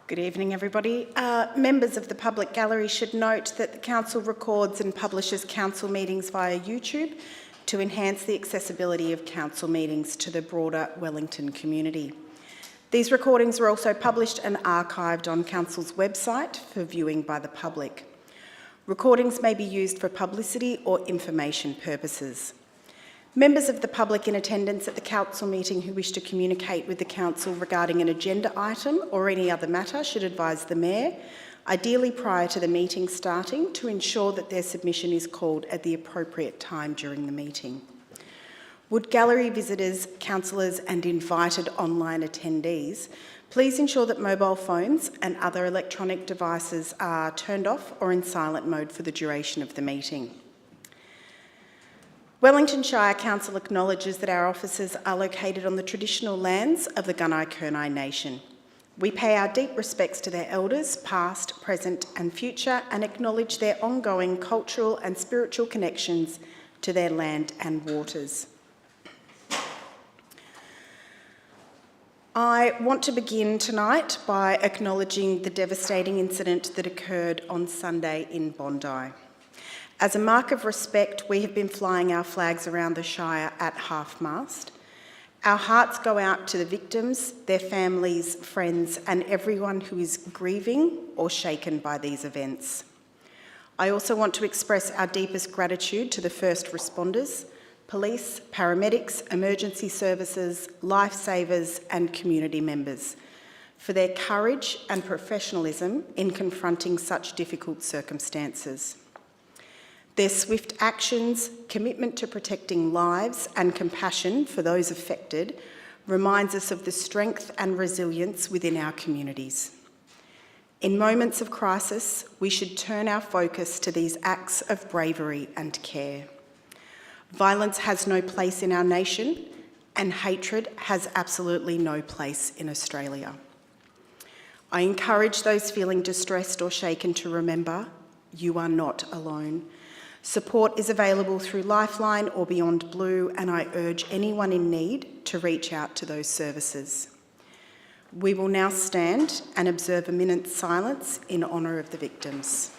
Good evening, everybody. Members of the public gallery should note that the Council records and publishes Council meetings via YouTube to enhance the accessibility of Council meetings to the broader Wellington community. These recordings are also published and archived on Council's website for viewing by the public. Recordings may be used for publicity or information purposes. Members of the public in attendance at the Council meeting who wish to communicate with the Council regarding an agenda item or any other matter should advise the Mayor, ideally prior to the meeting starting, to ensure that their submission is called at the appropriate time during the meeting. Would gallery visitors, councillors and invited online attendees please ensure that mobile phones and other electronic devices are turned off or in silent mode for the duration of the meeting. Wellington Shire Council acknowledges that our offices are located on the traditional lands of the Gunai-Kurnai Nation. We pay our deep respects to their elders, past, present and future, and acknowledge their ongoing cultural and spiritual connections to their land and waters. I want to begin tonight by acknowledging the devastating incident that occurred on Sunday in Bondi. As a mark of respect, we have been flying our flags around the Shire at half-mast. Our hearts go out to the victims, their families, friends, and everyone who is grieving or shaken by these events. I also want to express our deepest gratitude to the first responders, police, paramedics, emergency services, lifesavers, and community members for their courage and professionalism in confronting such difficult circumstances. Their swift actions, commitment to protecting lives and compassion for those affected reminds us of the strength and resilience within our communities. In moments of crisis, we should turn our focus to these acts of bravery and care. Violence has no place in our nation, and hatred has absolutely no place in Australia. I encourage those feeling distressed or shaken to remember, you are not alone. Support is available through Lifeline or Beyond Blue, and I urge anyone in need to reach out to those services. We will now stand and observe a minute's silence in honour of the victims.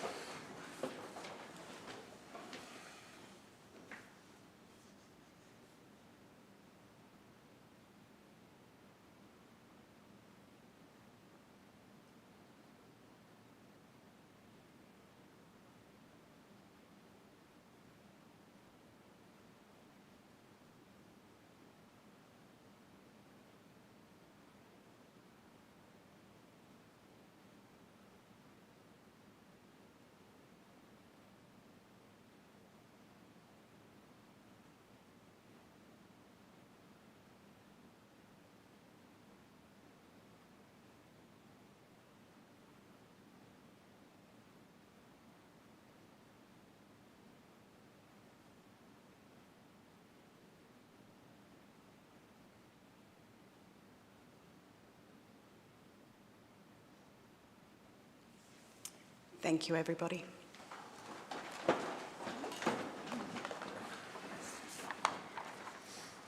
Thank you, everybody.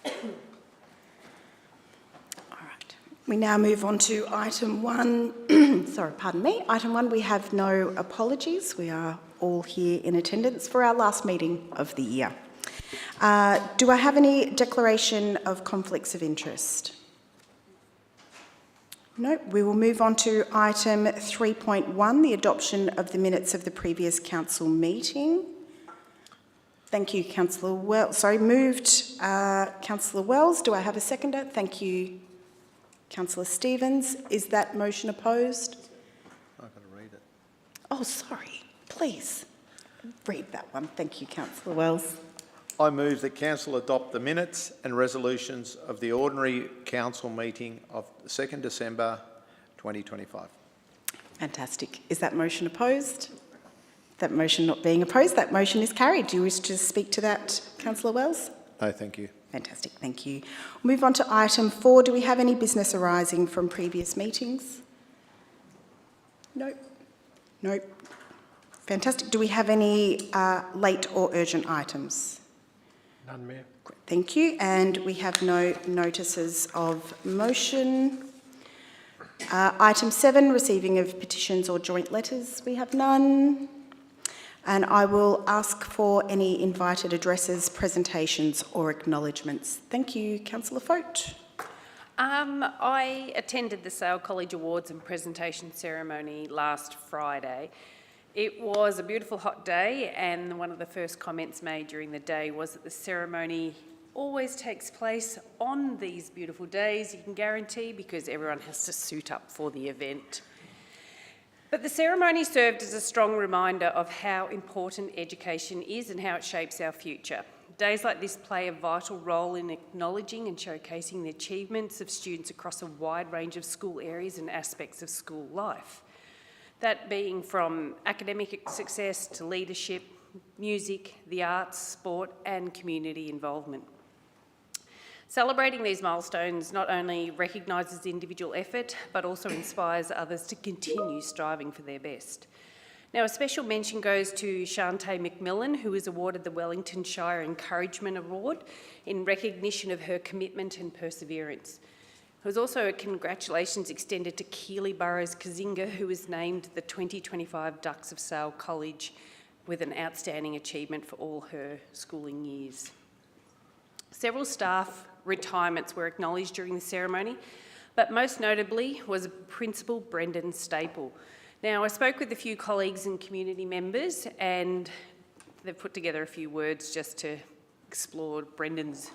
All right. We now move on to item 1. Item 1, we have no apologies. We are all here in attendance for our last meeting of the year. Do I have any declaration of conflicts of interest? No, we will move on to item 3.1, the adoption of the minutes of the previous council meeting. Thank you, Councillor Wells. Moved Councillor Wells. Do I have a seconder? Thank you, Councillor Stevens. Is that motion opposed? I've got to read it. Oh, sorry. Please read that one. Thank you, Councillor Wells. I move that Council adopt the minutes and resolutions of the ordinary council meeting of 2nd December 2025. Fantastic. Is that motion opposed? That motion not being opposed, that motion is carried. Do you wish to speak to that, Councillor Wells? No, thank you. Fantastic, thank you. We'll move on to item 4. Do we have any business arising from previous meetings? No. No. Fantastic. Do we have any late or urgent items? None, Mayor. Thank you. And we have no notices of motion. Item 7, receiving of petitions or joint letters. We have none. And I will ask for any invited addresses, presentations or acknowledgements. Thank you, Councillor Fote. I attended the Sale College Awards and presentation ceremony last Friday. It was a beautiful hot day, and one of the first comments made during the day was that the ceremony always takes place on these beautiful days, you can guarantee, because everyone has to suit up for the event. But the ceremony served as a strong reminder of how important education is and how it shapes our future. Days like this play a vital role in acknowledging and showcasing the achievements of students across a wide range of school areas and aspects of school life. That being from academic success to leadership, music, the arts, sport and community involvement. Celebrating these milestones not only recognises individual effort, but also inspires others to continue striving for their best. Now, a special mention goes to Shante McMillan, who was awarded the Wellington Shire Encouragement Award in recognition of her commitment and perseverance. There was also a congratulations extended to Keely Burrows Kazinga, who was named the 2025 Ducks of Sale College with an outstanding achievement for all her schooling years. Several staff retirements were acknowledged during the ceremony, but most notably was Principal Brendan Staple. Now, I spoke with a few colleagues and community members, and they've put together a few words just to explore Brendan's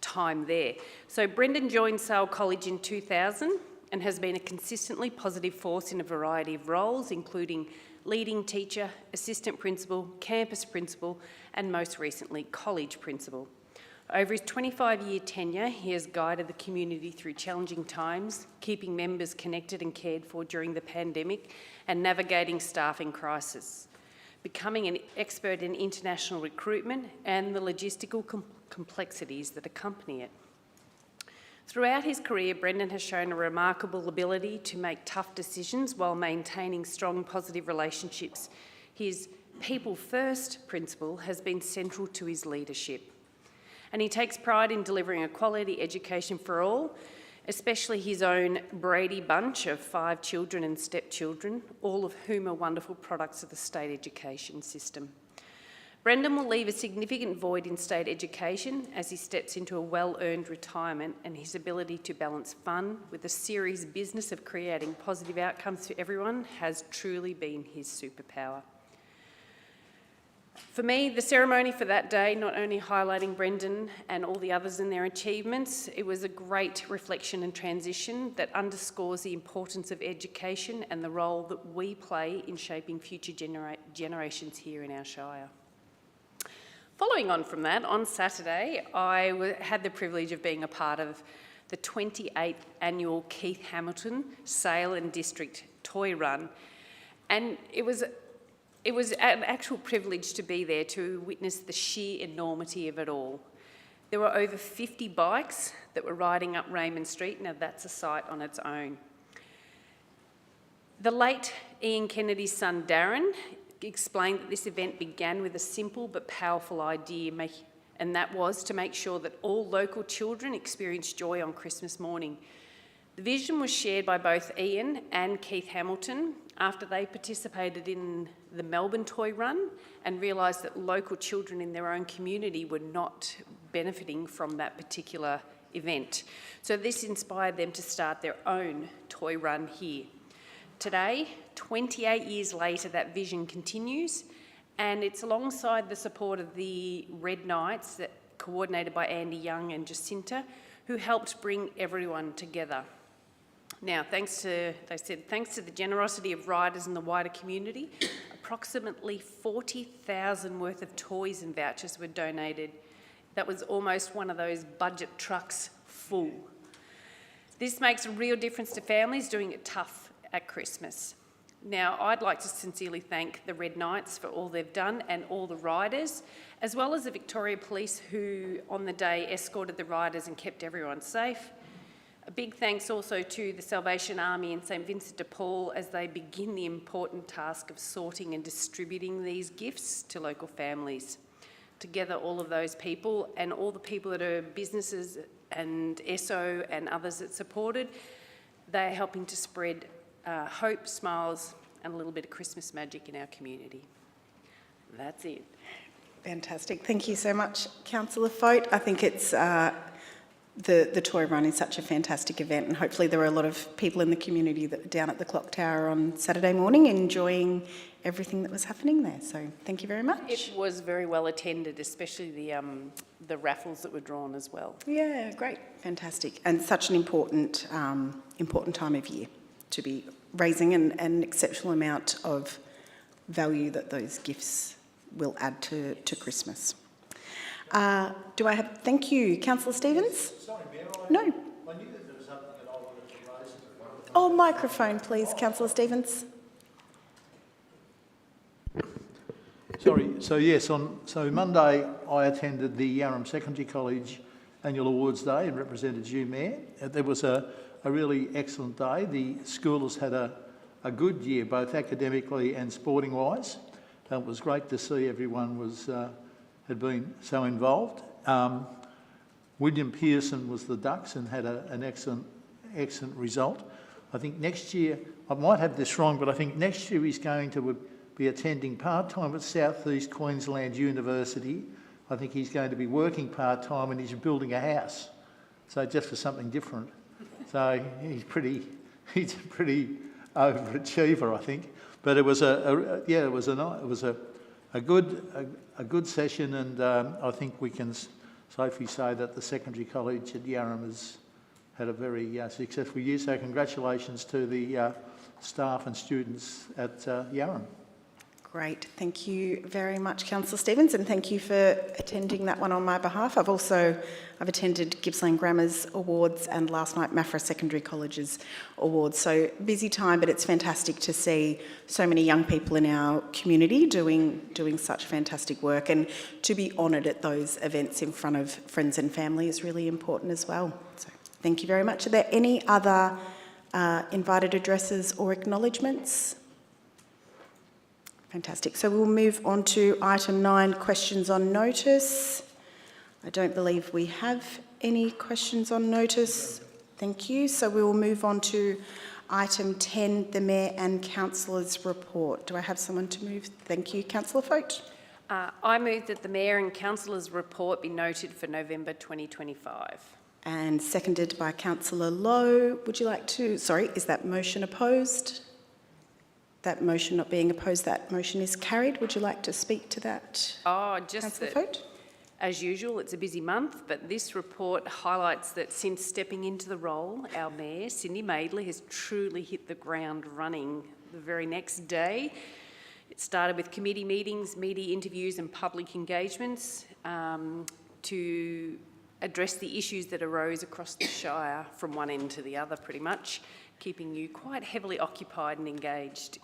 time there. So Brendan joined Sale College in 2000 and has been a consistently positive force in a variety of roles, including leading teacher, assistant principal, campus principal, and most recently, college principal. Over his 25-year tenure, he has guided the community through challenging times, keeping members connected and cared for during the pandemic, and navigating staffing crisis, becoming an expert in international recruitment and the logistical complexities that accompany it. Throughout his career, Brendan has shown a remarkable ability to make tough decisions while maintaining strong, positive relationships. His people-first principle has been central to his leadership. And he takes pride in delivering a quality education for all, especially his own Brady bunch of 5 children and stepchildren, all of whom are wonderful products of the state education system. Brendan will leave a significant void in state education as he steps into a well-earned retirement, and his ability to balance fun with a serious business of creating positive outcomes for everyone has truly been his superpower. For me, the ceremony for that day, not only highlighting Brendan and all the others and their achievements, it was a great reflection and transition that underscores the importance of education and the role that we play in shaping future generations here in our Shire. Following on from that, on Saturday, I had the privilege of being a part of the 28th annual Keith Hamilton Sale and District Toy Run, and it was an actual privilege to be there to witness the sheer enormity of it all. There were over 50 bikes that were riding up Raymond Street. Now that's a sight on its own. The late Ian Kennedy's son Darren explained that this event began with a simple but powerful idea, and that was to make sure that all local children experienced joy on Christmas morning. The vision was shared by both Ian and Keith Hamilton after they participated in the Melbourne Toy Run and realised that local children in their own community were not benefiting from that particular event. So this inspired them to start their own toy run here. Today, 28 years later, that vision continues, and it's alongside the support of the Red Knights, that coordinated by Andy Young and Jacinta, who helped bring everyone together. Now, thanks to the generosity of riders in the wider community, approximately 40,000 worth of toys and vouchers were donated. That was almost one of those budget trucks full. This makes a real difference to families doing it tough at Christmas. Now, I'd like to sincerely thank the Red Knights for all they've done and all the riders, as well as the Victoria Police who on the day escorted the riders and kept everyone safe. A big thanks also to the Salvation Army and St Vincent de Paul as they begin the important task of sorting and distributing these gifts to local families. Together, all of those people and all the people that are businesses and ESO and others that supported, They are helping to spread hope, smiles and a little bit of Christmas magic in our community. That's it. Fantastic. Thank you so much, Councillor Fote. I think it's the toy run is such a fantastic event, and hopefully there were a lot of people in the community that were down at the clock tower on Saturday morning enjoying everything that was happening there. So thank you very much. It was very well attended, especially the raffles that were drawn as well. Yeah, great, fantastic, and such an important time of year to be raising an exceptional amount of value that those gifts will add to Christmas. Do I have? Thank you, Councillor Stevens. Sorry, Mayor. No. I knew that there was something that I wanted to raise. Oh, microphone, please, Councillor Stevens. Sorry. So yes, so Monday I attended the Yarram Secondary College Annual Awards Day and represented you, Mayor. There was a really excellent day. The school has had a good year, both academically and sporting wise. It was great to see everyone had been so involved. William Pearson was the Ducks and had an excellent result. I think next year, I might have this wrong, but I think next year he's going to be attending part-time at South East Queensland University. I think he's going to be working part-time and he's building a house. So just for something different. So he's a pretty overachiever, I think. But it was a good session, and I think we can safely say that the secondary college at Yarram has had a very successful year. So congratulations to the staff and students at Yarram. Great, thank you very much, Councillor Stevens, and thank you for attending that one on my behalf. I've attended Gippsland Grammar's awards and last night Maffra Secondary College's awards. So busy time, but it's fantastic to see so many young people in our community doing such fantastic work, and to be honoured at those events in front of friends and family is really important as well. So thank you very much. Are there any other invited addresses or acknowledgements? Fantastic. So we'll move on to item 9, questions on notice. I don't believe we have any questions on notice. Thank you. So we will move on to item 10, the Mayor and Councillors Report. Do I have someone to move? Thank you, Councillor Fote. I move that the Mayor and Councillors' Report be noted for November 2025. And seconded by Councillor Lowe. Would you like to... Sorry, is that motion opposed? That motion not being opposed, that motion is carried. Would you like to speak to that, Councillor Fote? As usual, it's a busy month, but this report highlights that since stepping into the role, our Mayor, Cindy Maidley, has truly hit the ground running the very next day. It started with committee meetings, media interviews and public engagements to address the issues that arose across the Shire from one end to the other pretty much, keeping you quite heavily occupied and engaged.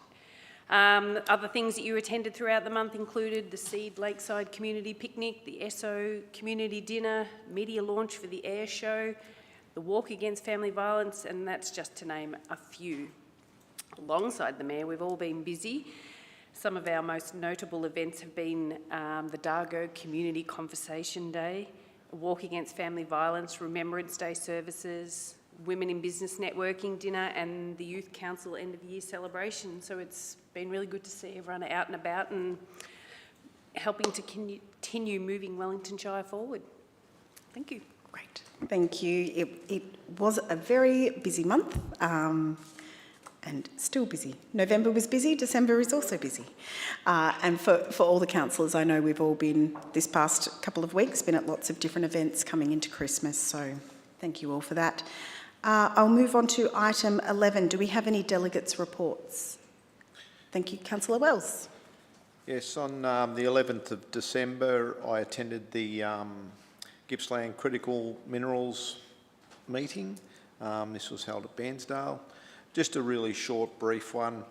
Other things that you attended throughout the month included the Seed Lakeside Community Picnic, the ESSO Community Dinner, media launch for the Air Show, the Walk Against Family Violence, and that's just to name a few. Alongside the Mayor, we've all been busy. Some of our most notable events have been the Dargo Community Conversation Day, a Walk Against Family Violence Remembrance Day services, Women in Business Networking Dinner and the Youth Council End of Year celebration. So it's been really good to see everyone out and about and helping to continue moving Wellington Shire forward. Thank you. Great. Thank you. It was a very busy month and still busy. November was busy, December is also busy. And for all the councillors, I know we've all been, this past couple of weeks, been at lots of different events coming into Christmas, so thank you all for that. I'll move on to item 11. Do we have any delegates' reports? Thank you, Councillor Wells. Yes, on the 11th of December, I attended the Gippsland Critical Minerals meeting. This was held at Bairnsdale. Just a really short, brief one.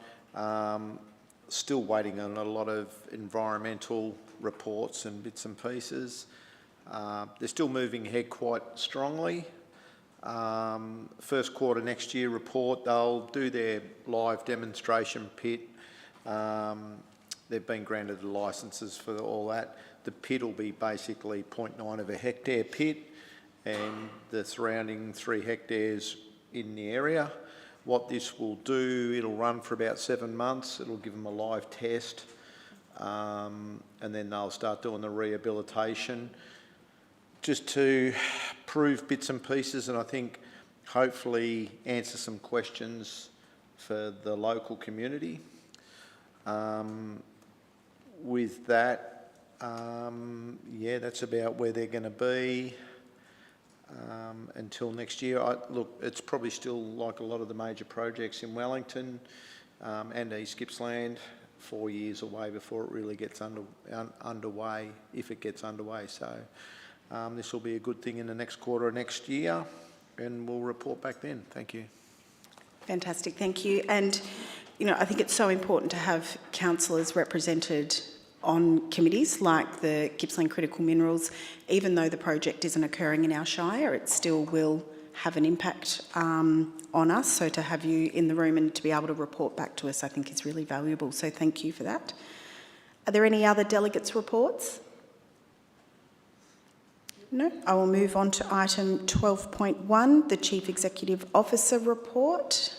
Still waiting on a lot of environmental reports and bits and pieces. They're still moving ahead quite strongly. First quarter next year report, they'll do their live demonstration pit. They've been granted the licences for all that. The pit will be basically 0.9 of a hectare pit and the surrounding 3 hectares in the area. what this will do, it'll run for about 7 months. It'll give them a live test, and then they'll start doing the rehabilitation just to prove bits and pieces, and I think hopefully answer some questions for the local community. With that, yeah, that's about where they're going to be until next year. Look, it's probably still like a lot of the major projects in Wellington and East Gippsland, 4 years away before it really gets underway, if it gets underway. So this will be a good thing in the next quarter of next year, and we'll report back then. Thank you. Fantastic, thank you. And, you know, I think it's so important to have councillors represented on committees like the Gippsland Critical Minerals. Even though the project isn't occurring in our shire, it still will have an impact on us. So to have you in the room and to be able to report back to us, I think is really valuable. So thank you for that. Are there any other delegates' reports? No. I will move on to item 12.1, the Chief Executive Officer report.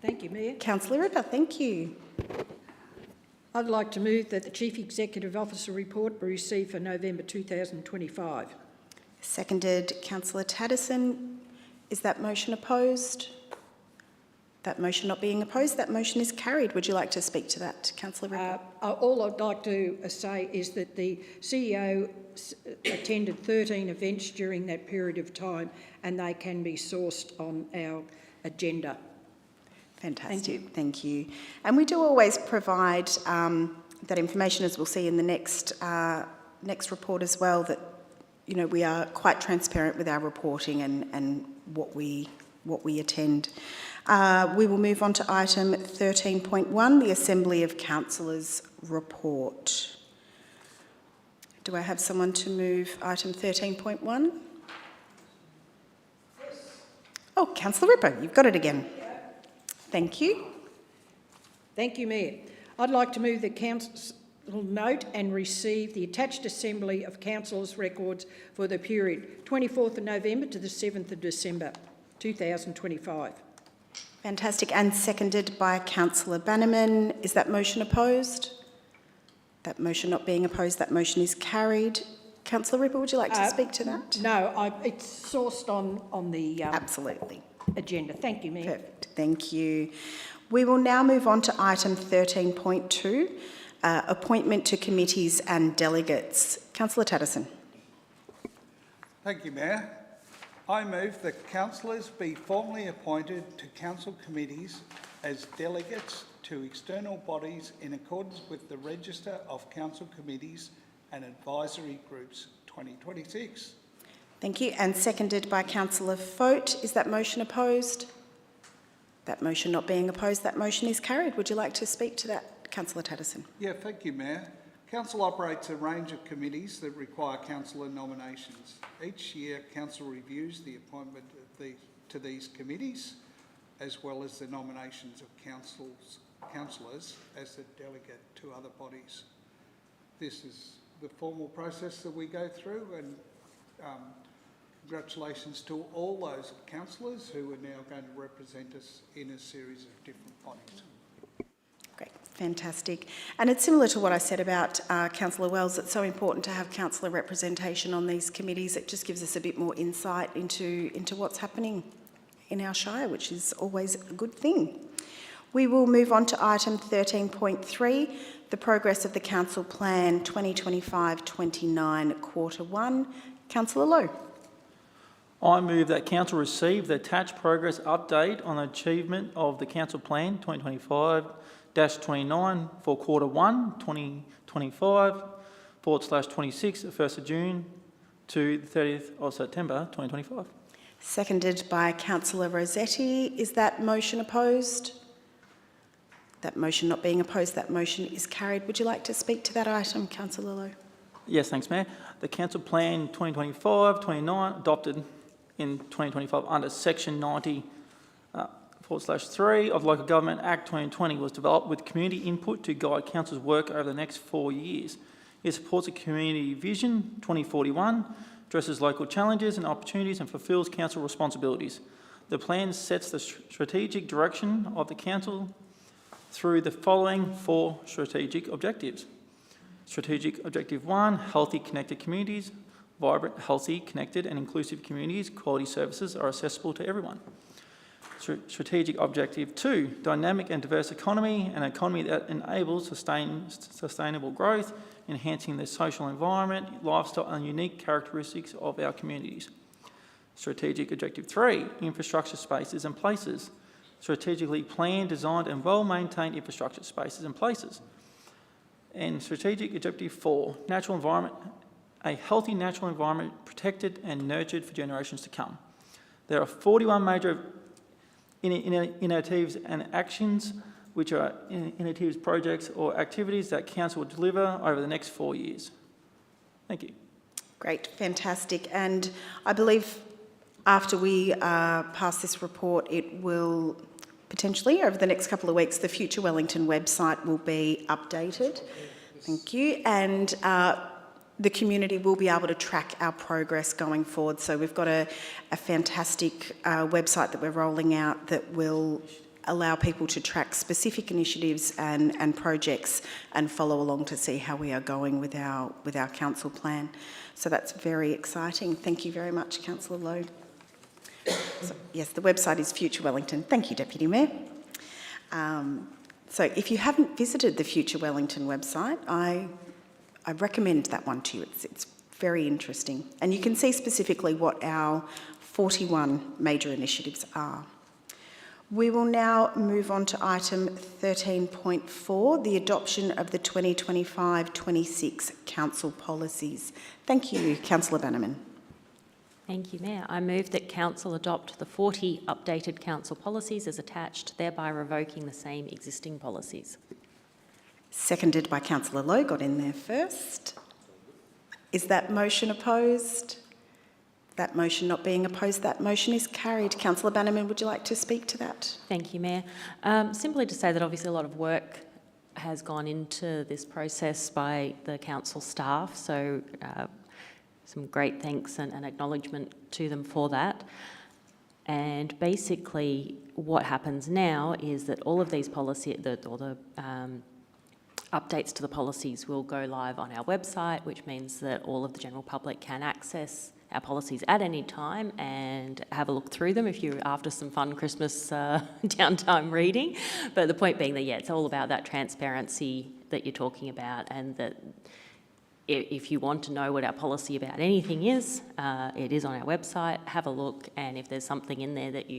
Thank you, Mayor. Councillor Ripper, thank you. I'd like to move that the Chief Executive Officer report be received for November 2025. Seconded, Councillor Taddison. Is that motion opposed? That motion not being opposed, that motion is carried. Would you like to speak to that, Councillor Ripper? All I'd like to say is that the CEO attended 13 events during that period of time, and they can be sourced on our agenda. Fantastic, thank you. And we do always provide that information, as we'll see in the next report as well, that, you know, we are quite transparent with our reporting and what we attend. We will move on to item 13.1, the Assembly of Councillors report. Do I have someone to move item 13.1? Yes. Oh, Councillor Ripper, you've got it again. Thank you. Thank you, Mayor. I'd like to move the council note and receive the attached Assembly of Councillors records for the period 24th of November to the 7th of December 2025. Fantastic, and seconded by Councillor Bannerman. Is that motion opposed? That motion not being opposed, that motion is carried. Councillor Ripper, would you like to speak to that? No, it's sourced on the Absolutely. agenda. Thank you, Mayor. Perfect, thank you. We will now move on to item 13.2, appointment to committees and delegates. Councillor Taddison. Thank you, Mayor. I move that councillors be formally appointed to council committees as delegates to external bodies in accordance with the Register of Council Committees and Advisory Groups 2026. Thank you, and seconded by Councillor Fote. Is that motion opposed? That motion not being opposed, that motion is carried. Would you like to speak to that, Councillor Taddison? Yeah, thank you, Mayor. Council operates a range of committees that require councillor nominations. Each year, Council reviews the appointment of to these committees, as well as the nominations of councillors as a delegate to other bodies. This is the formal process that we go through, and congratulations to all those councillors who are now going to represent us in a series of different bodies. Great, fantastic. And it's similar to what I said about Councillor Wells. It's so important to have councillor representation on these committees. It just gives us a bit more insight into what's happening in our shire, which is always a good thing. We will move on to item 13.3, the progress of the Council Plan 2025-29, Quarter 1. Councillor Lowe. I move that Council receive the attached progress update on the achievement of the Council Plan 2025-29 for Quarter 1, 2025/26, 1st of June to the 30th of September 2025. Seconded by Councillor Rossetti. Is that motion opposed? That motion not being opposed, that motion is carried. Would you like to speak to that item, Councillor Lowe? Yes, thanks, Mayor. The Council Plan 2025-29 adopted in 2025 under Section 90/3 of the Local Government Act 2020 was developed with community input to guide Council's work over the next 4 years. It supports a community vision 2041, addresses local challenges and opportunities and fulfils Council responsibilities. The plan sets the strategic direction of the council through the following 4 strategic objectives. Strategic Objective 1, healthy, connected communities. Vibrant, healthy, connected and inclusive communities, quality services are accessible to everyone. Strategic Objective 2, dynamic and diverse economy, an economy that enables sustainable growth, enhancing the social environment, lifestyle and unique characteristics of our communities. Strategic Objective 3, infrastructure spaces and places. Strategically planned, designed and well-maintained infrastructure spaces and places. And Strategic Objective 4, natural environment, a healthy natural environment protected and nurtured for generations to come. There are 41 major initiatives and actions which are initiatives, projects or activities that Council will deliver over the next 4 years. Thank you. Great, fantastic. And I believe after we pass this report, it will potentially, over the next couple of weeks, the Future Wellington website will be updated. Thank you. And the community will be able to track our progress going forward. So we've got a fantastic website that we're rolling out that will allow people to track specific initiatives and projects and follow along to see how we are going with our council plan. So that's very exciting. Thank you very much, Councillor Lowe. So, yes, the website is Future Wellington. Thank you, Deputy Mayor. So if you haven't visited the Future Wellington website, I recommend that one to you. It's very interesting. And you can see specifically what our 41 major initiatives are. We will now move on to item 13.4, the adoption of the 2025-26 council policies. Thank you, Councillor Bannerman. Thank you, Mayor. I move that Council adopt the 40 updated council policies as attached, thereby revoking the same existing policies. Seconded by Councillor Lowe, got in there first. Is that motion opposed? That motion not being opposed, that motion is carried. Councillor Bannerman, would you like to speak to that? Thank you, Mayor. Simply to say that obviously a lot of work has gone into this process by the council staff, so some great thanks and acknowledgement to them for that. And basically what happens now is that all of these updates to the policies will go live on our website, which means that all of the general public can access our policies at any time and have a look through them if you're after some fun Christmas downtime reading. But the point being that, yeah, it's all about that transparency that you're talking about, and that if you want to know what our policy about anything is, it is on our website. Have a look, and if there's something in there that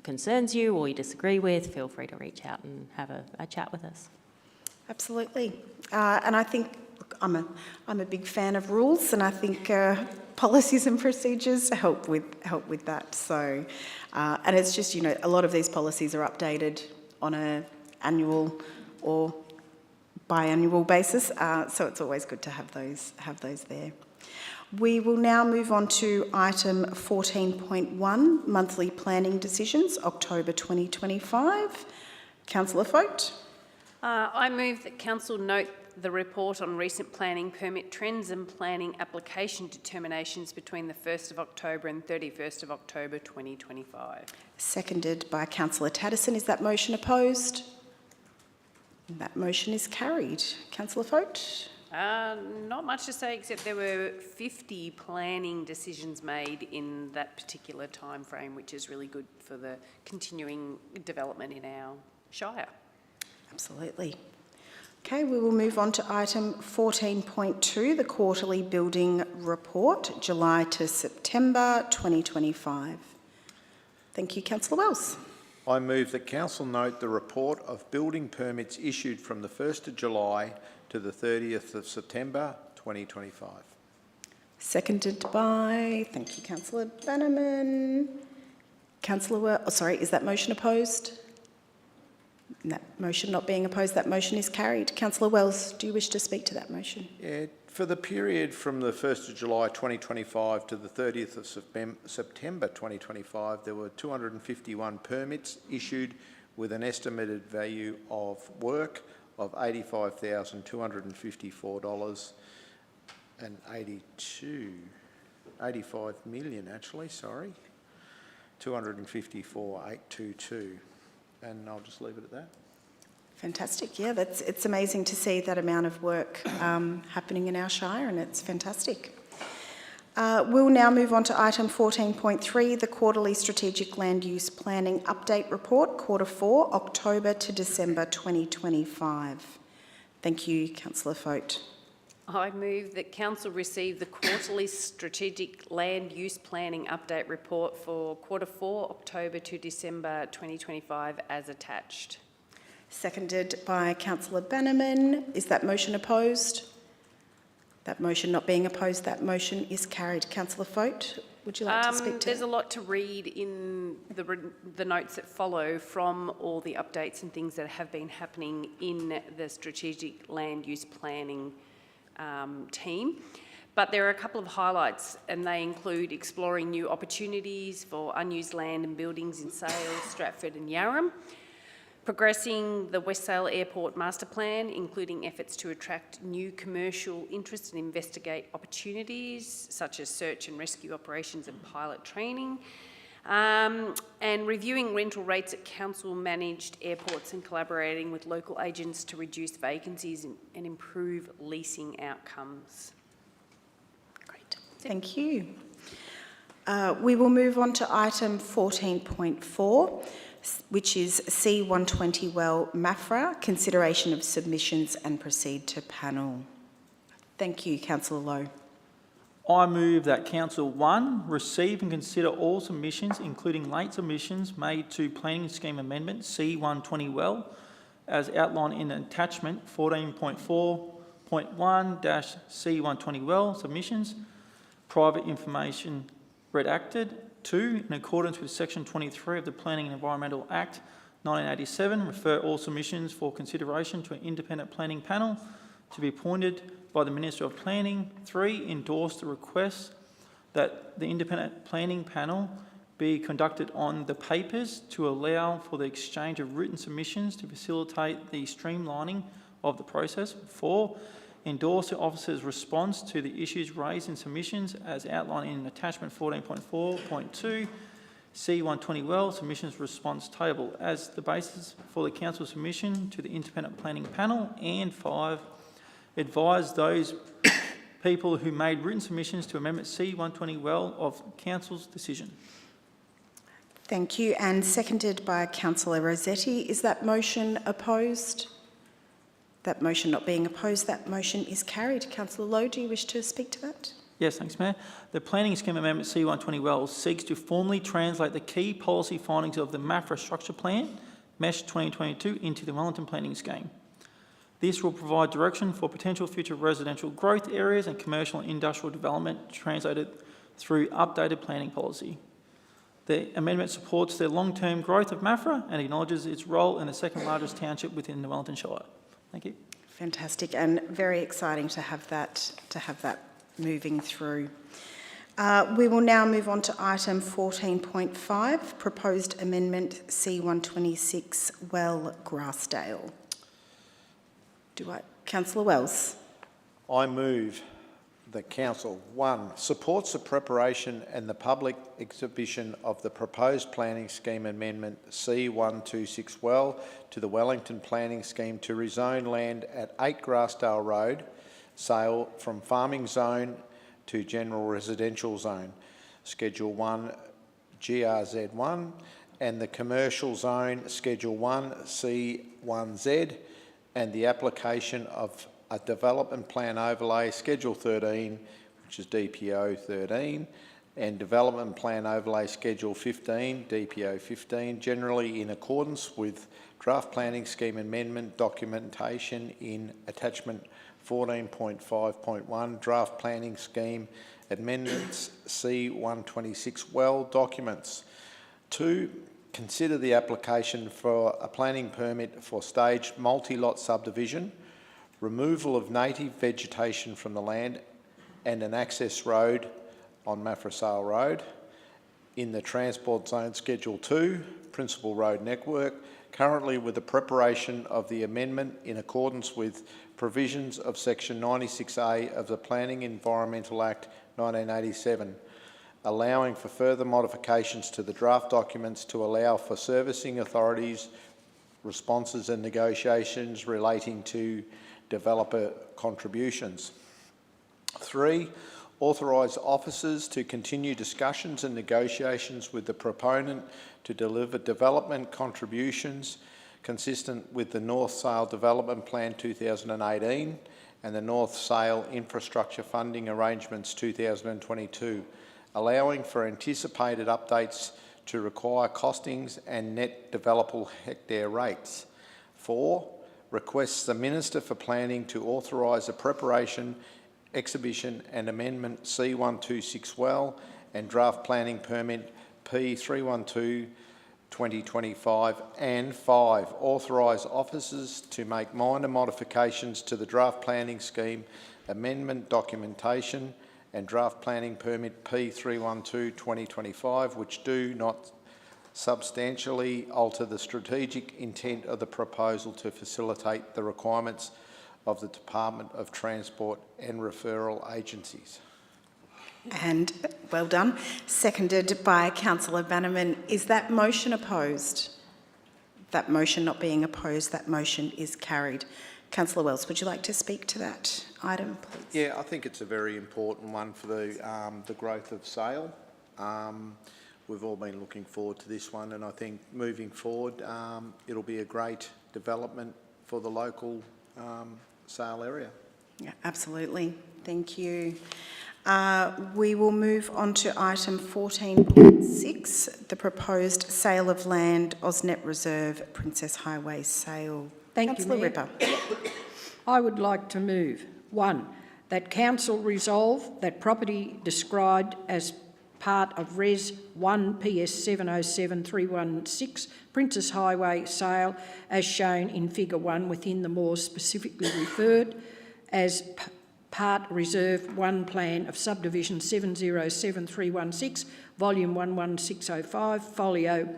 concerns you or you disagree with, feel free to reach out and have a chat with us. Absolutely. And I think, look, I'm a big fan of rules, and I think policies and procedures help with that. So, and it's just, you know, a lot of these policies are updated on an annual or biannual basis, so it's always good to have those there. We will now move on to item 14.1, monthly planning decisions, October 2025. Councillor Foat. I move that Council note the report on recent planning permit trends and planning application determinations between the 1st of October and 31st of October 2025. Seconded by Councillor Taddison. Is that motion opposed? That motion is carried. Councillor Foat? Not much to say, except there were 50 planning decisions made in that particular time frame, which is really good for the continuing development in our shire. Absolutely. Okay, we will move on to item 14.2, the quarterly building report, July to September 2025. Thank you, Councillor Wells. I move that Council note the report of building permits issued from the 1st of July to the 30th of September 2025. Seconded by, thank you, Councillor Bannerman. Councillor Wells, oh, sorry, is that motion opposed? That motion not being opposed, that motion is carried. Councillor Wells, do you wish to speak to that motion? Yeah, for the period from the 1st of July 2025 to the 30th of September 2025, there were 251 permits issued with an estimated value of work of $85,254 and 85 million actually, sorry. 254,822. And I'll just leave it at that. Fantastic. Yeah, it's amazing to see that amount of work happening in our shire, and it's fantastic. We'll now move on to item 14.3, the Quarterly Strategic Land Use Planning Update Report, Quarter 4, October to December 2025. Thank you, Councillor Fote. I move that Council receive the Quarterly Strategic Land Use Planning Update Report for Quarter 4, October to December 2025 as attached. Seconded by Councillor Bannerman. Is that motion opposed? That motion not being opposed, that motion is carried. Councillor Fote, would you like to speak to There's a lot to read in the notes that follow from all the updates and things that have been happening in the Strategic Land Use Planning team. But there are a couple of highlights, and they include exploring new opportunities for unused land and buildings in Sale, Stratford and Yarram, progressing the West Sale Airport Master Plan, including efforts to attract new commercial interest and investigate opportunities such as search and rescue operations and pilot training, and reviewing rental rates at council-managed airports and collaborating with local agents to reduce vacancies and improve leasing outcomes. Great, thank you. We will move on to item 14.4, which is C120 Well Maffra, consideration of submissions and proceed to panel. Thank you, Councillor Lowe. I move that Council 1 receive and consider all submissions, including late submissions made to Planning Scheme Amendment C120 Well, as outlined in attachment 14.4.1-C120 Well submissions, private information redacted. 2, in accordance with Section 23 of the Planning and Environmental Act 1987, refer all submissions for consideration to an independent planning panel to be appointed by the Minister of Planning. 3, endorse the request that the independent planning panel be conducted on the papers to allow for the exchange of written submissions to facilitate the streamlining of the process. 4, endorse the officer's response to the issues raised in submissions as outlined in attachment 14.4.2 C120 Well submissions response table as the basis for the council submission to the independent planning panel. And 5, advise those people who made written submissions to amendment C120 Well of council's decision. Thank you, and seconded by Councillor Rossetti. Is that motion opposed? That motion not being opposed, that motion is carried. Councillor Lowe, do you wish to speak to that? Yes, thanks, Mayor. The Planning Scheme Amendment C120 Wells seeks to formally translate the key policy findings of the Maffra Structure Plan, MESH 2022, into the Wellington Planning Scheme. This will provide direction for potential future residential growth areas and commercial and industrial development translated through updated planning policy. The amendment supports the long-term growth of Maffra and acknowledges its role in the second largest township within the Wellington Shire. Thank you. Fantastic, and very exciting to have that moving through. We will now move on to item 14.5, proposed amendment C126 Well Grassdale. Councillor Wells. I move that Council 1 supports the preparation and the public exhibition of the proposed planning scheme amendment C126 Well to the Wellington Planning Scheme to rezone land at 8 Grassdale Road, Sale, from farming zone to general residential zone, Schedule 1 GRZ1, and the commercial zone Schedule 1 C1Z, and the application of a development plan overlay Schedule 13, which is DPO 13, and development plan overlay Schedule 15, DPO 15, generally in accordance with draft planning scheme amendment documentation in attachment 14.5.1 draft planning scheme amendments C126 Well documents. 2, consider the application for a planning permit for staged multi-lot subdivision, removal of native vegetation from the land and an access road on Maffra Sale Road in the Transport Zone Schedule 2, Principal Road Network, currently with the preparation of the amendment in accordance with provisions of Section 96A of the Planning Environmental Act 1987. allowing for further modifications to the draft documents to allow for servicing authorities' responses and negotiations relating to developer contributions. 3, authorise officers to continue discussions and negotiations with the proponent to deliver development contributions consistent with the North Sale Development Plan 2018 and the North Sale Infrastructure Funding Arrangements 2022, allowing for anticipated updates to require costings and net developable hectare rates. 4, requests the Minister for Planning to authorise the preparation, exhibition and amendment C126 well and draft planning permit P312/2025, and 5, authorise officers to make minor modifications to the draft planning scheme amendment documentation and draft planning permit P312/2025 which do not substantially alter the strategic intent of the proposal to facilitate the requirements of the Department of Transport and referral agencies. And well done. Seconded by Councillor Bannerman. Is that motion opposed? That motion not being opposed, that motion is carried. Councillor Wells, would you like to speak to that item, please? Yeah, I think it's a very important one for the growth of Sale. We've all been looking forward to this one, and I think moving forward, it'll be a great development for the local Sale area. Yeah, absolutely. Thank you. We will move on to item 14.6, the proposed sale of land, Ausnet Reserve, Princess Highway sale. Thank you, Councillor Mayor. Ripper. I would like to move 1, that Council resolve that property described as part of Res 1 PS 707316 Princess Highway sale as shown in Figure 1 within the more specifically referred as Part Reserve 1 Plan of Subdivision 707316 Volume 11605 Folio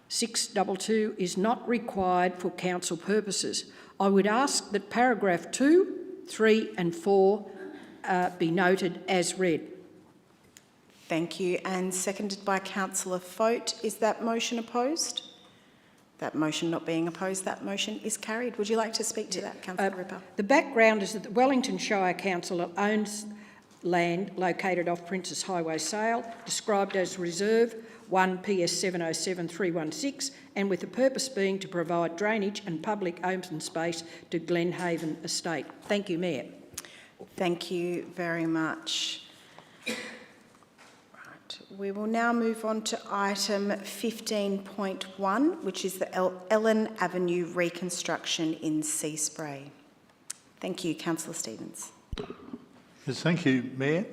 622 is not required for council purposes. I would ask that paragraph 2, 3 and 4 be noted as read. Thank you. And seconded by Councillor Fote. Is that motion opposed? That motion not being opposed, that motion is carried. Would you like to speak to that, Councillor Ripper? The background is that the Wellington Shire Council owns land located off Princess Highway sale, described as Reserve 1 PS 707316, and with the purpose being to provide drainage and public open space to Glenhaven Estate. Thank you, Mayor. Thank you very much. We will now move on to item 15.1, which is the Ellen Avenue reconstruction in Seaspray. Thank you, Councillor Stevens. Yes, thank you, Mayor.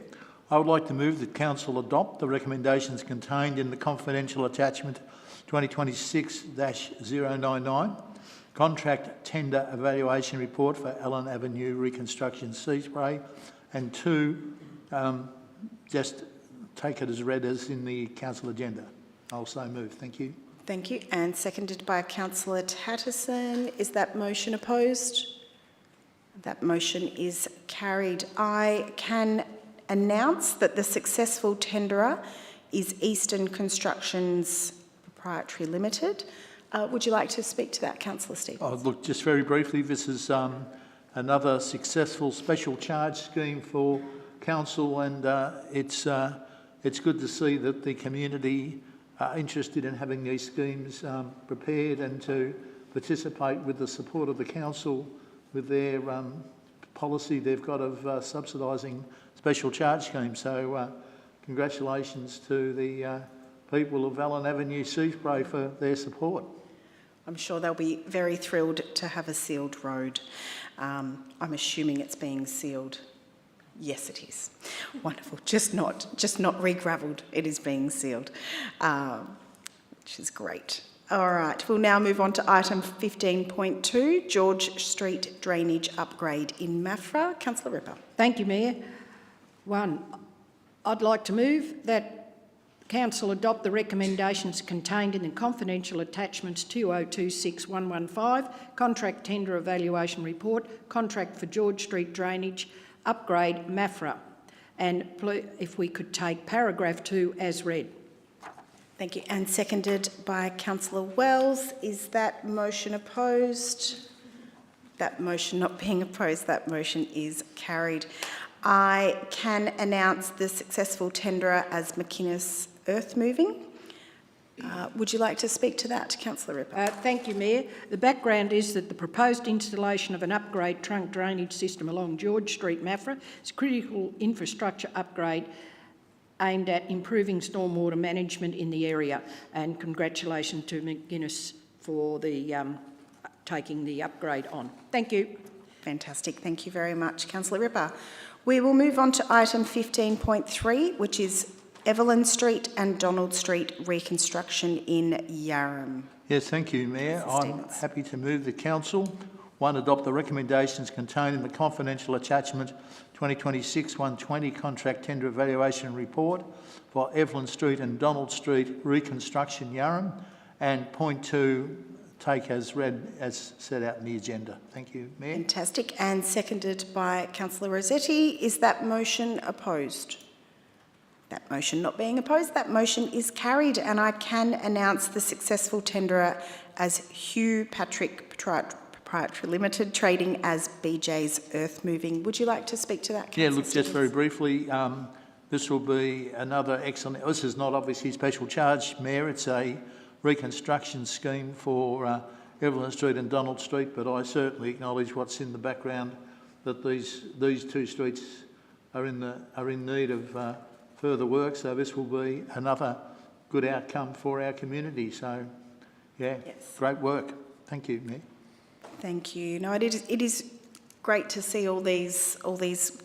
I would like to move that Council adopt the recommendations contained in the confidential attachment 2026-099 contract tender evaluation report for Ellen Avenue reconstruction Seaspray, and 2, just take it as read as in the council agenda. I'll so move. Thank you. Thank you. And seconded by Councillor Tatterson. Is that motion opposed? That motion is carried. I can announce that the successful tenderer is Eastern Constructions Proprietary Limited. Would you like to speak to that, Councillor Stevens? Oh, look, just very briefly, this is another successful special charge scheme for council, and it's good to see that the community are interested in having these schemes prepared and to participate with the support of the council with their policy they've got of subsidising special charge schemes. So congratulations to the people of Ellen Avenue Seaspray for their support. I'm sure they'll be very thrilled to have a sealed road. I'm assuming it's being sealed. Yes, it is. Wonderful. Just not re-gravelled. It is being sealed, which is great. All right. We'll now move on to item 15.2, George Street drainage upgrade in Maffra. Councillor Ripper. Thank you, Mayor. 1, I'd like to move that Council adopt the recommendations contained in the confidential attachments 2026115, contract tender evaluation report, contract for George Street drainage upgrade Maffra, And if we could take paragraph 2 as read. Thank you. And seconded by Councillor Wells. Is that motion opposed? That motion not being opposed, that motion is carried. I can announce the successful tenderer as McInnes Earth Moving. Would you like to speak to that, Councillor Report? Thank you, Mayor. The background is that the proposed installation of an upgrade trunk drainage system along George Street, Maffra, is a critical infrastructure upgrade aimed at improving stormwater management in the area. And congratulations to McInnes for the taking the upgrade on. Thank you. Fantastic. Thank you very much, Councillor Ripper. We will move on to item 15.3, which is Evelyn Street and Donald Street reconstruction in Yarram. Yes, thank you, Mayor. I'm happy to move the Council. 1, adopt the recommendations contained in the confidential attachment 2026-120 contract tender evaluation report for Evelyn Street and Donald Street reconstruction Yarram. And point 2, take as read as set out in the agenda. Thank you, Mayor. Fantastic. And seconded by Councillor Rossetti. Is that motion opposed? That motion not being opposed, that motion is carried, and I can announce the successful tenderer as Hugh Patrick Proprietary Limited, trading as BJ's Earth Moving. Would you like to speak to that, Councillor Yeah, look, just very briefly, this will be another excellent, this is not obviously special charge, Mayor, it's a reconstruction scheme for Evelyn Street and Donald Street, but I certainly acknowledge what's in the background, that these 2 streets are in need of further work, so this will be another good outcome for our community. So, yeah, Yes. Great work. Thank you, Mayor. Thank you. No, it is great to see all these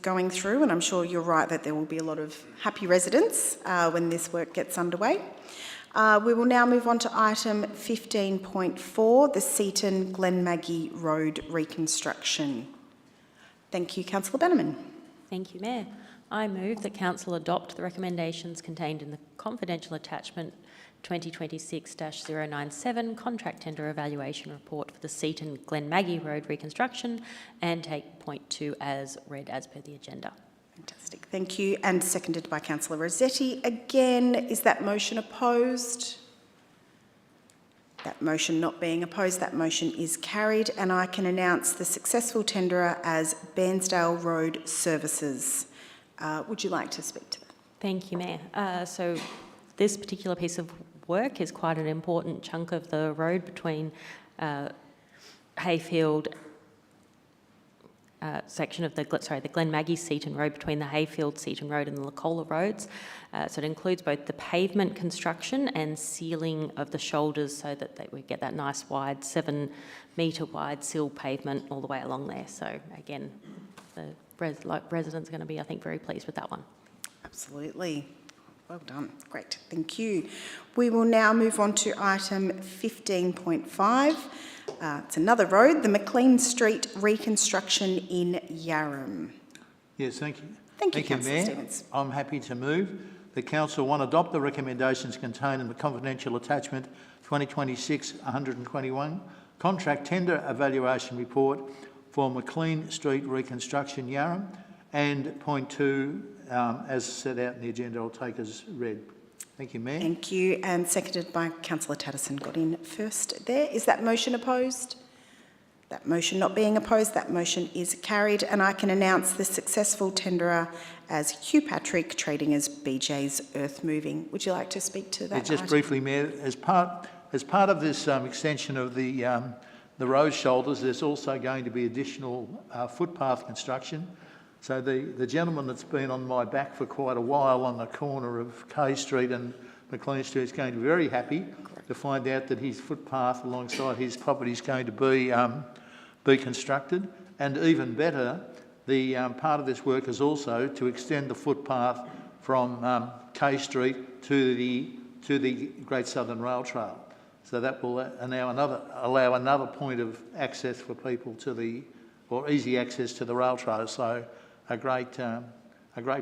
going through, and I'm sure you're right that there will be a lot of happy residents when this work gets underway. We will now move on to item 15.4, the Seaton Glenmaggie Road reconstruction. Thank you, Councillor Bannerman. Thank you, Mayor. I move that Council adopt the recommendations contained in the confidential attachment 2026-097 contract tender evaluation report for the Seaton Glenmaggie Road reconstruction and take point 2 as read as per the agenda. Fantastic. Thank you. And seconded by Councillor Rossetti. Again, is that motion opposed? That motion not being opposed, that motion is carried, and I can announce the successful tenderer as Bairnsdale Road Services. Would you like to speak to that? Thank you, Mayor. So this particular piece of work is quite an important chunk of the road between Hayfield section of the Glenmaggie Seaton Road, between the Hayfield Seaton Road and the Lacola roads. So it includes both the pavement construction and sealing of the shoulders so that we get that nice wide 7 metre wide seal pavement all the way along there. So again, the residents are going to be, I think, very pleased with that one. Absolutely. Well done. Great. Thank you. We will now move on to item 15.5. It's another road, the Mclean Street reconstruction in Yarram. Yes, thank you. Thank you, Mayor. Councillor Stevens. I'm happy to move. The Council 1, adopt the recommendations contained in the confidential attachment 2026-121 contract tender evaluation report for Mclean Street reconstruction Yarram, and point 2, as set out in the agenda, I'll take as read. Thank you, Mayor. Thank you. And seconded by Councillor Tatterson. Got in first there. Is that motion opposed? That motion not being opposed, that motion is carried, and I can announce the successful tenderer as Hugh Patrick, trading as BJ's Earth Moving. Would you like to speak to that? Just briefly, Mayor, as part of this extension of the road shoulders, there's also going to be additional footpath construction. So the gentleman that's been on my back for quite a while on the corner of K Street and Mclean Street is going to be very happy to find out that his footpath alongside his property is going to be constructed. And even better, the part of this work is also to extend the footpath from K Street to the Great Southern Rail Trail. So that will allow another point of access for people or easy access to the rail trail. So a great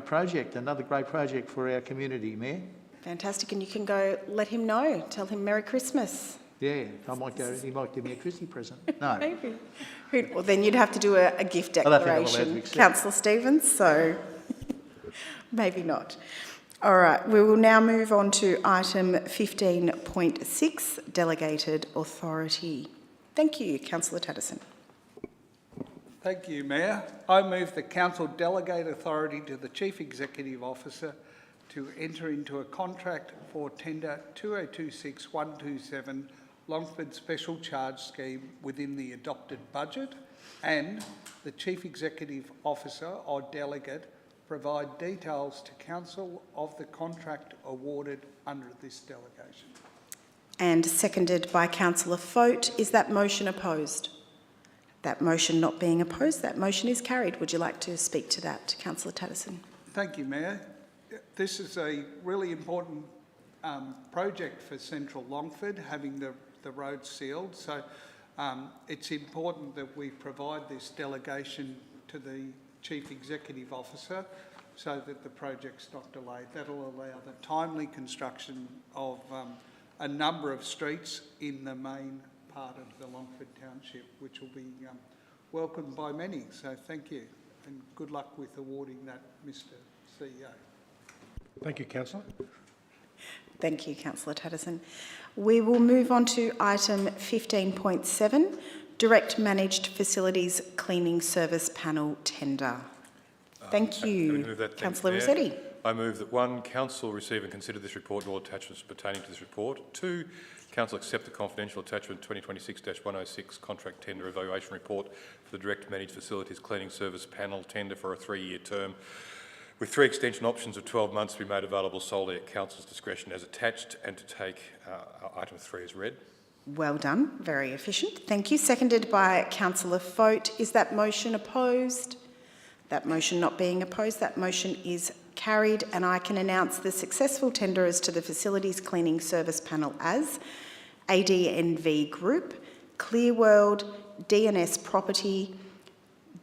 project, another great project for our community, Mayor. Fantastic, and you can go let him know. Tell him Merry Christmas. Yeah, he might give me a Christmas present. No. Maybe. Well, then you'd have to do a gift I don't think I'm allowed to declaration, accept. Councillor Stevens. So Maybe not. All right, we will now move on to item 15.6, Delegated Authority. Thank you, Councillor Tatterson. Thank you, Mayor. I move the Council delegate authority to the Chief Executive Officer to enter into a contract for tender 2026-127 Longford Special Charge Scheme within the adopted budget, and the Chief Executive Officer or delegate provide details to Council of the contract awarded under this delegation. And seconded by Councillor Fote. Is that motion opposed? That motion not being opposed, that motion is carried. Would you like to speak to that, Councillor Tatterson? Thank you, Mayor. This is a really important project for Central Longford, having the road sealed. So it's important that we provide this delegation to the Chief Executive Officer so that the project's not delayed. That'll allow the timely construction of a number of streets in the main part of the Longford Township, which will be welcomed by many. So thank you and good luck with awarding that, Mr CEO. Thank you, Councillor. Thank you, Councillor Tatterson. We will move on to item 15.7, Direct Managed Facilities Cleaning Service Panel Tender. Thank you, Councillor Rossetti. I move that 1, Council receive and consider this report and all attachments pertaining to this report. 2, Council accept the confidential attachment 2026-106 contract tender evaluation report for the Direct Managed Facilities Cleaning Service Panel tender for a 3-year term, with 3 extension options of 12 months to be made available solely at Council's discretion as attached, and to take item 3 as read. Well done, very efficient. Thank you. Seconded by Councillor Fote. Is that motion opposed? That motion not being opposed, that motion is carried, and I can announce the successful tenderers to the Facilities Cleaning Service Panel as ADNV Group, Clearworld, DNS Property,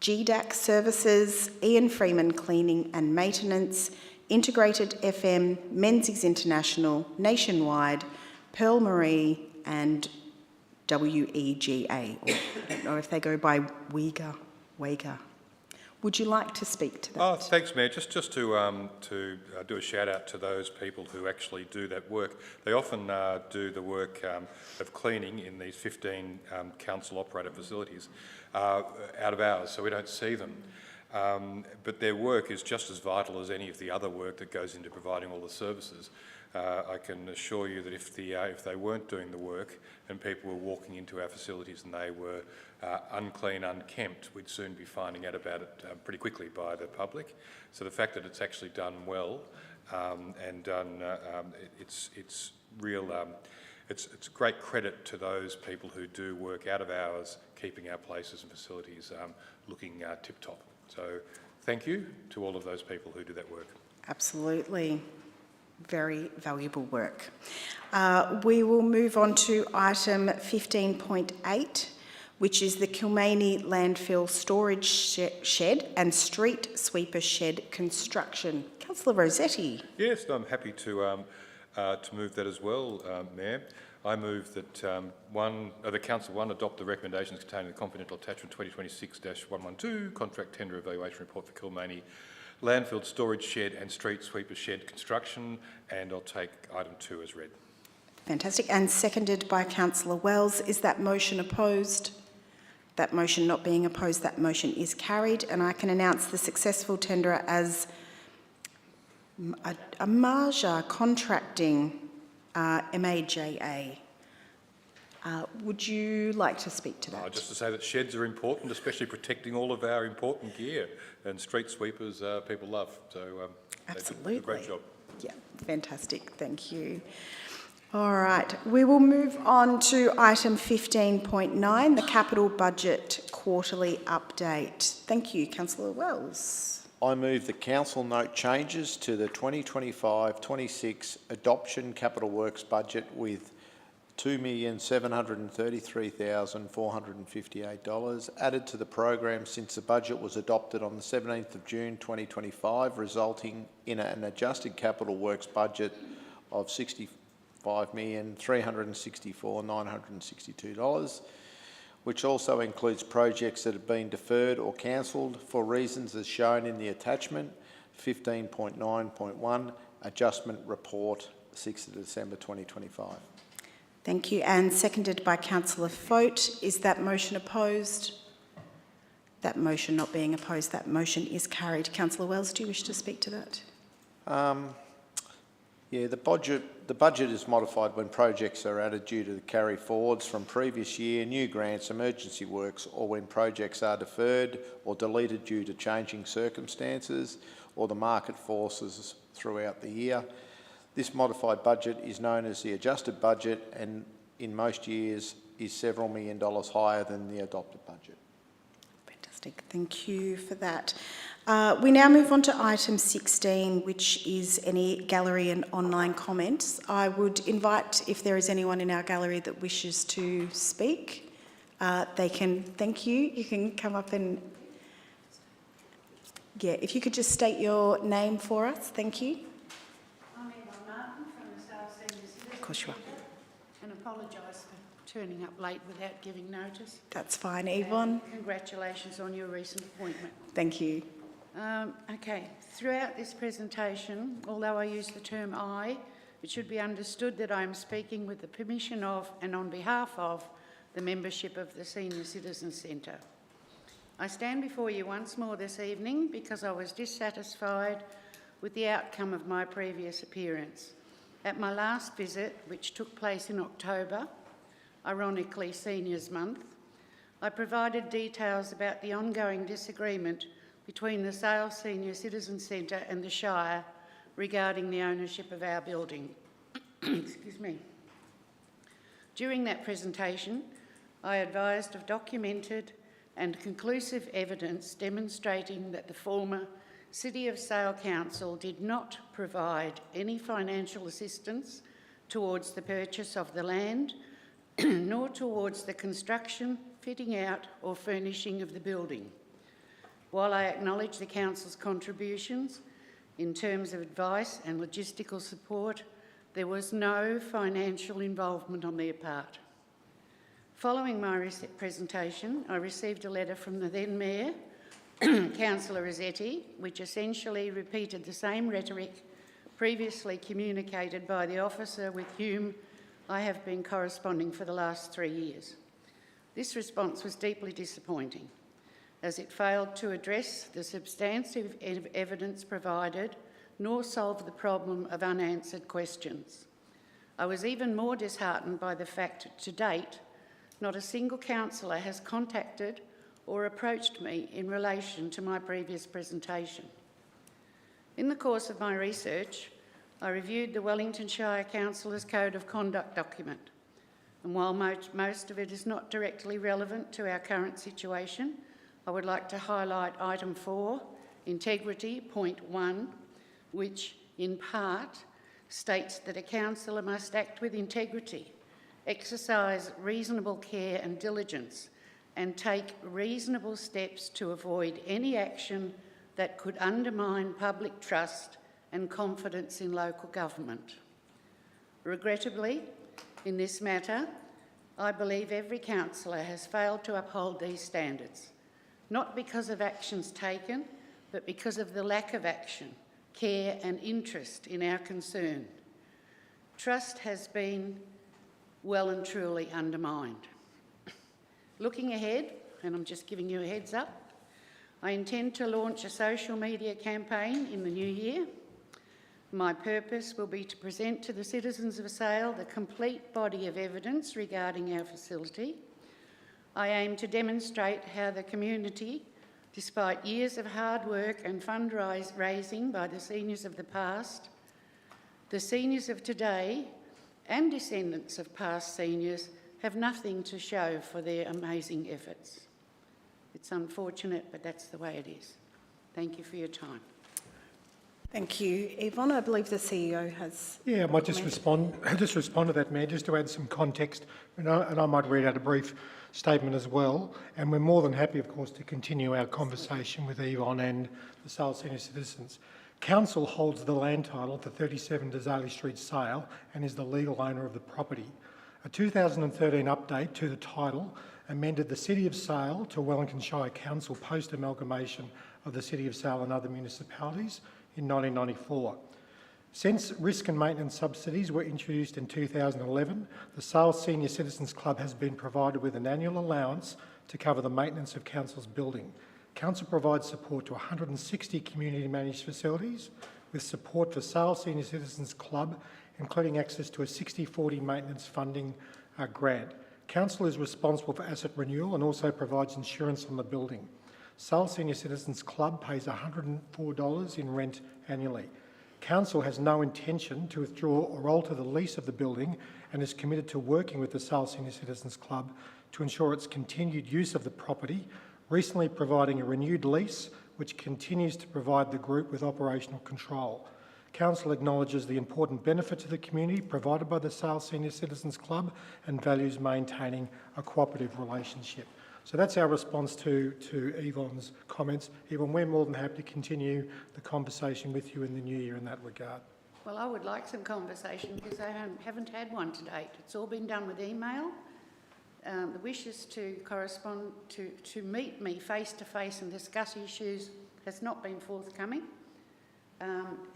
GDAC Services, Ian Freeman Cleaning and Maintenance, Integrated FM, Menzies International, Nationwide, Pearl Marie and WEGA. I don't know if they go by Wega. Would you like to speak to that? Oh, thanks, Mayor. Just to do a shout out to those people who actually do that work. They often do the work of cleaning in these 15 council operated facilities out of hours, so we don't see them. But their work is just as vital as any of the other work that goes into providing all the services. I can assure you that if they weren't doing the work and people were walking into our facilities and they were unclean, unkempt, we'd soon be finding out about it pretty quickly by the public. So the fact that it's actually done well and done, it's great credit to those people who do work out of hours, keeping our places and facilities looking tip-top. So thank you to all of those people who do that work. Absolutely. Very valuable work. We will move on to item 15.8, which is the Kilmany Landfill Storage Shed and Street Sweeper Shed construction. Councillor Rossetti. Yes, I'm happy to move that as well, Mayor. I move that the Council adopt the recommendations contained in the confidential attachment 2026-112 contract tender evaluation report for Kilmany Landfill Storage Shed and Street Sweeper Shed construction, and I'll take item 2 as read. Fantastic. And seconded by Councillor Wells. Is that motion opposed? That motion not being opposed, that motion is carried, and I can announce the successful tenderer as Amaja Contracting, MAJA. Would you like to speak to that? Just to say that sheds are important, especially protecting all of our important gear, and street sweepers people love. So Absolutely. They do a great job. Yeah, fantastic. Thank you. All right, we will move on to item 15.9, the Capital Budget Quarterly Update. Thank you, Councillor Wells. I move the Council note changes to the 2025-26 Adoption Capital Works budget with $2,733,458 added to the program since the budget was adopted on the 17th of June 2025, resulting in an adjusted capital works budget of $65,364,962, which also includes projects that have been deferred or cancelled for reasons as shown in the attachment. 15.9.1 Adjustment Report, 6th of December 2025. Thank you. And seconded by Councillor Fote. Is that motion opposed? That motion not being opposed, that motion is carried. Councillor Wells, do you wish to speak to that? Yeah, the budget is modified when projects are added due to the carry forwards from previous year, new grants, emergency works, or when projects are deferred or deleted due to changing circumstances or the market forces throughout the year. This modified budget is known as the adjusted budget and in most years is several $1 million higher than the adopted budget. Fantastic. Thank you for that. We now move on to item 16, which is any gallery and online comments. I would invite, if there is anyone in our gallery that wishes to speak, they can, thank you. You can come up and, yeah, if you could just state your name for us, thank you. I'm Evelyn from the South Senior Citizens. Of course you are. And apologise for turning up late without giving notice. That's fine, Yvonne. And congratulations on your recent appointment. Thank you. Okay, throughout this presentation, although I use the term I, it should be understood that I am speaking with the permission of and on behalf of the membership of the Senior Citizens Centre. I stand before you once more this evening because I was dissatisfied with the outcome of my previous appearance. At my last visit, which took place in October, ironically Seniors Month, I provided details about the ongoing disagreement between the Sale Senior Citizens Centre and the Shire regarding the ownership of our building. Excuse me. During that presentation, I advised of documented and conclusive evidence demonstrating that the former City of Sale Council did not provide any financial assistance towards the purchase of the land, nor towards the construction, fitting out or furnishing of the building. While I acknowledge the Council's contributions in terms of advice and logistical support, there was no financial involvement on their part. Following my presentation, I received a letter from the then Mayor, Councillor Rossetti, which essentially repeated the same rhetoric previously communicated by the officer with whom I have been corresponding for the last 3 years. This response was deeply disappointing, as it failed to address the substantive evidence provided, nor solve the problem of unanswered questions. I was even more disheartened by the fact that to date, not a single councillor has contacted or approached me in relation to my previous presentation. In the course of my research, I reviewed the Wellington Shire Councillors' Code of Conduct document, and while most of it is not directly relevant to our current situation, I would like to highlight item 4, integrity, point 1, which in part states that a councillor must act with integrity, exercise reasonable care and diligence, and take reasonable steps to avoid any action that could undermine public trust and confidence in local government. Regrettably, in this matter, I believe every councillor has failed to uphold these standards, not because of actions taken, but because of the lack of action, care and interest in our concern. Trust has been well and truly undermined. Looking ahead, and I'm just giving you a heads up, I intend to launch a social media campaign in the new year. My purpose will be to present to the citizens of Sale the complete body of evidence regarding our facility. I aim to demonstrate how the community, despite years of hard work and fundraising by the seniors of the past, the seniors of today and descendants of past seniors have nothing to show for their amazing efforts. It's unfortunate, but that's the way it is. Thank you for your time. Thank you, Yvonne. I believe the CEO has... Yeah, I might just respond to that, Mayor, just to add some context, and I might read out a brief statement as well. And we're more than happy, of course, to continue our conversation with Yvonne and the Sale Senior Citizens. Council holds the land title to 37 Disraeli Street, Sale, and is the legal owner of the property. A 2013 update to the title amended the City of Sale to Wellington Shire Council post-amalgamation of the City of Sale and other municipalities in 1994. Since risk and maintenance subsidies were introduced in 2011, the Sales Senior Citizens Club has been provided with an annual allowance to cover the maintenance of Council's building. Council provides support to 160 community managed facilities with support for Sales Senior Citizens Club, including access to a 60/40 maintenance funding grant. Council is responsible for asset renewal and also provides insurance on the building. Sales Senior Citizens Club pays $104 in rent annually. Council has no intention to withdraw or alter the lease of the building and is committed to working with the Sales Senior Citizens Club to ensure its continued use of the property, recently providing a renewed lease which continues to provide the group with operational control. Council acknowledges the important benefit to the community provided by the Sales Senior Citizens Club and values maintaining a cooperative relationship. So that's our response to Yvonne's comments. Yvonne, we're more than happy to continue the conversation with you in the new year in that regard. Well, I would like some conversation because I haven't had one to date. It's all been done with email. The wishes to correspond, to meet me face to face and discuss issues has not been forthcoming.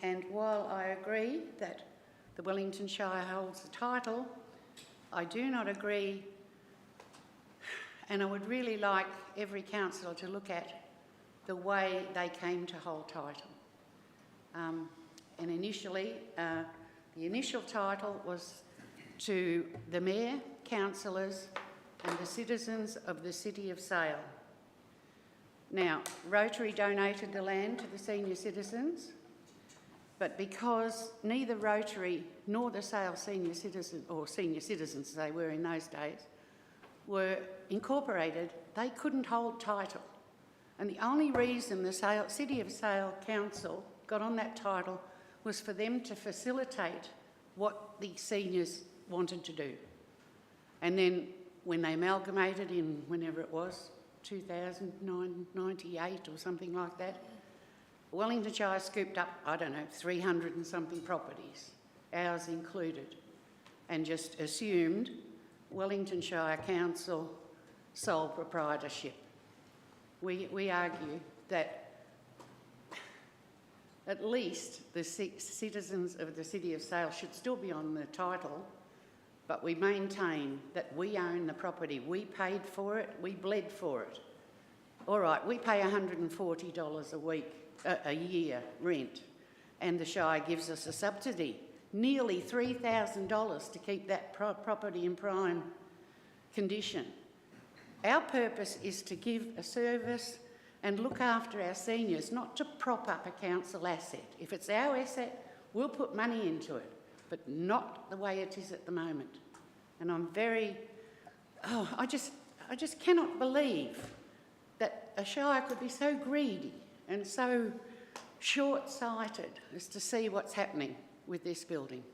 And while I agree that the Wellington Shire holds the title, I do not agree, and I would really like every councillor to look at the way they came to hold title. And initially, the initial title was to the Mayor, councillors and the citizens of the City of Sale. Now, Rotary donated the land to the senior citizens, but because neither Rotary nor the Sale senior citizen, or senior citizens as they were in those days, were incorporated, they couldn't hold title. And the only reason the City of Sale Council got on that title was for them to facilitate what the seniors wanted to do. And then when they amalgamated in whenever it was, 2009, 98 or something like that, Wellington Shire scooped up, I don't know, 300 and something properties, ours included, and just assumed Wellington Shire Council sole proprietorship. We argue that at least the citizens of the City of Sale should still be on the title, but we maintain that we own the property. We paid for it, we bled for it. All right, we pay $140 a year rent, and the Shire gives us a subsidy, nearly $3,000 to keep that property in prime condition. Our purpose is to give a service and look after our seniors, not to prop up a council asset. If it's our asset, we'll put money into it, but not the way it is at the moment. And I'm very, I just cannot believe that a Shire could be so greedy and so short-sighted as to see what's happening with this building.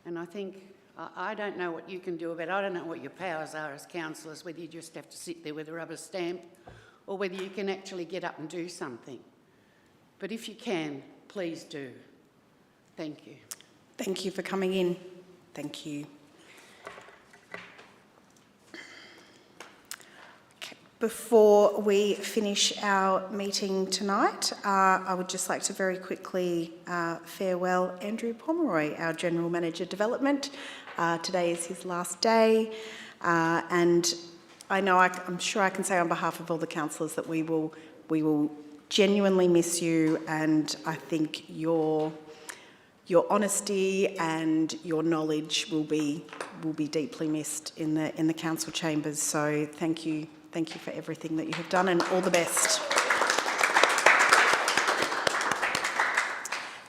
And I think, I don't know what you can do about it. I don't know what your powers are as councillors, whether you just have to sit there with a rubber stamp or whether you can actually get up and do something. But if you can, please do. Thank you. Thank you for coming in. Thank you. Before we finish our meeting tonight, I would just like to very quickly farewell Andrew Pomeroy, our General Manager Development. Today is his last day, and I know I'm sure I can say on behalf of all the councillors that we will genuinely miss you, and I think your honesty and your knowledge will be deeply missed in the council chambers. So thank you. Thank you for everything that you have done, and all the best.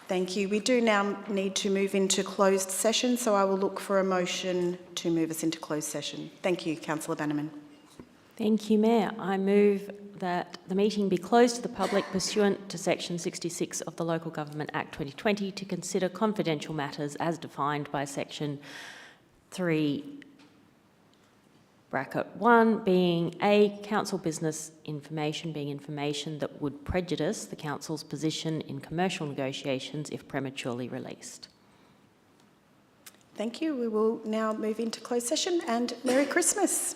Thank you. We do now need to move into closed session, so I will look for a motion to move us into closed session. Thank you, Councillor Bannerman. Thank you, Mayor. I move that the meeting be closed to the public pursuant to Section 66 of the Local Government Act 2020 to consider confidential matters as defined by Section 3(1) being A, council business information being information that would prejudice the council's position in commercial negotiations if prematurely released. Thank you. We will now move into closed session, and Merry Christmas.